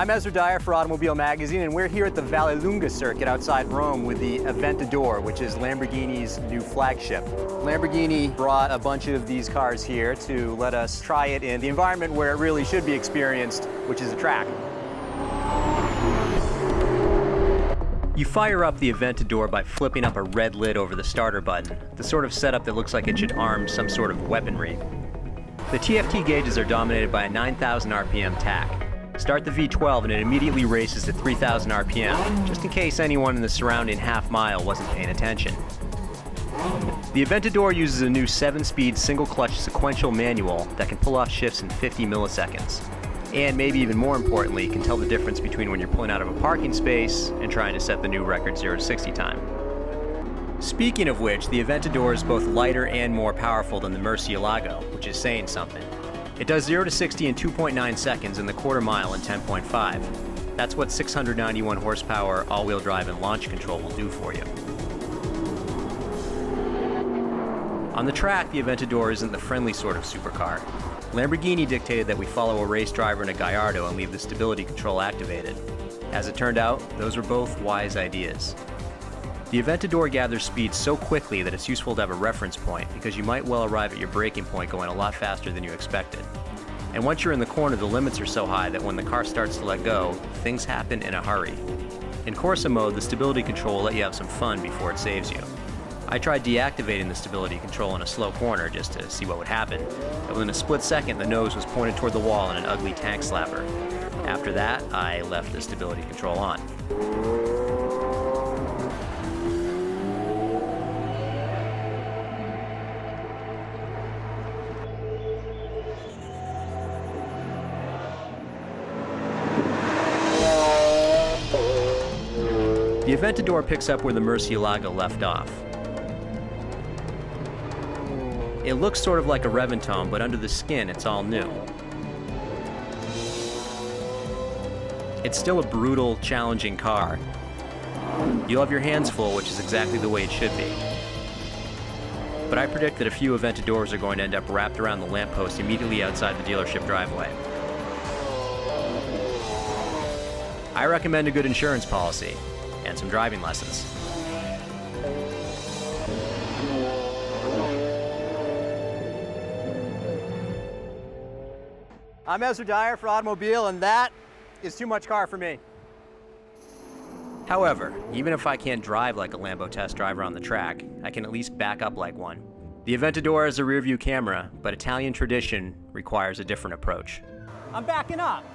I'm Ezra Dyer for Automobile Magazine, and we're here at the Vallelunga circuit outside Rome with the Aventador, which is Lamborghini's new flagship. Lamborghini brought a bunch of these cars here to let us try it in the environment where it really should be experienced, which is a track. You fire up the Aventador by flipping up a red lid over the starter button, the sort of setup that looks like it should arm some sort of weaponry. The TFT gauges are dominated by a 9,000 RPM tach. Start the V12 and it immediately races to 3,000 RPM, just in case anyone in the surrounding half mile wasn't paying attention. The Aventador uses a new 7-speed single-clutch sequential manual that can pull off shifts in 50 milliseconds. And maybe even more importantly, can tell the difference between when you're pulling out of a parking space and trying to set the new record 0 to 60 time. Speaking of which, the Aventador is both lighter and more powerful than the Murcielago, which is saying something. It does 0 to 60 in 2.9 seconds and the quarter mile in 10.5. That's what 691 horsepower all-wheel drive and launch control will do for you. On the track, the Aventador isn't the friendly sort of supercar. Lamborghini dictated that we follow a race driver in a Gallardo and leave the stability control activated. As it turned out, those were both wise ideas. The Aventador gathers speed so quickly that it's useful to have a reference point because you might well arrive at your braking point going a lot faster than you expected. And once you're in the corner, the limits are so high that when the car starts to let go, things happen in a hurry. In Corsa mode, the stability control will let you have some fun before it saves you. I tried deactivating the stability control in a slow corner just to see what would happen, and within a split second the nose was pointed toward the wall in an ugly tank slapper. After that, I left the stability control on. The Aventador picks up where the Murcielago left off. It looks sort of like a Reventone, but under the skin, it's all new. It's still a brutal, challenging car. You'll have your hands full, which is exactly the way it should be. But I predict that a few Aventadors are going to end up wrapped around the lamppost immediately outside the dealership driveway. I recommend a good insurance policy and some driving lessons. I'm Ezra Dyer for Automobile, and that is too much car for me. However, even if I can't drive like a Lambo test driver on the track, I can at least back up like one. The Aventador has a rear-view camera, but Italian tradition requires a different approach. I'm backing up.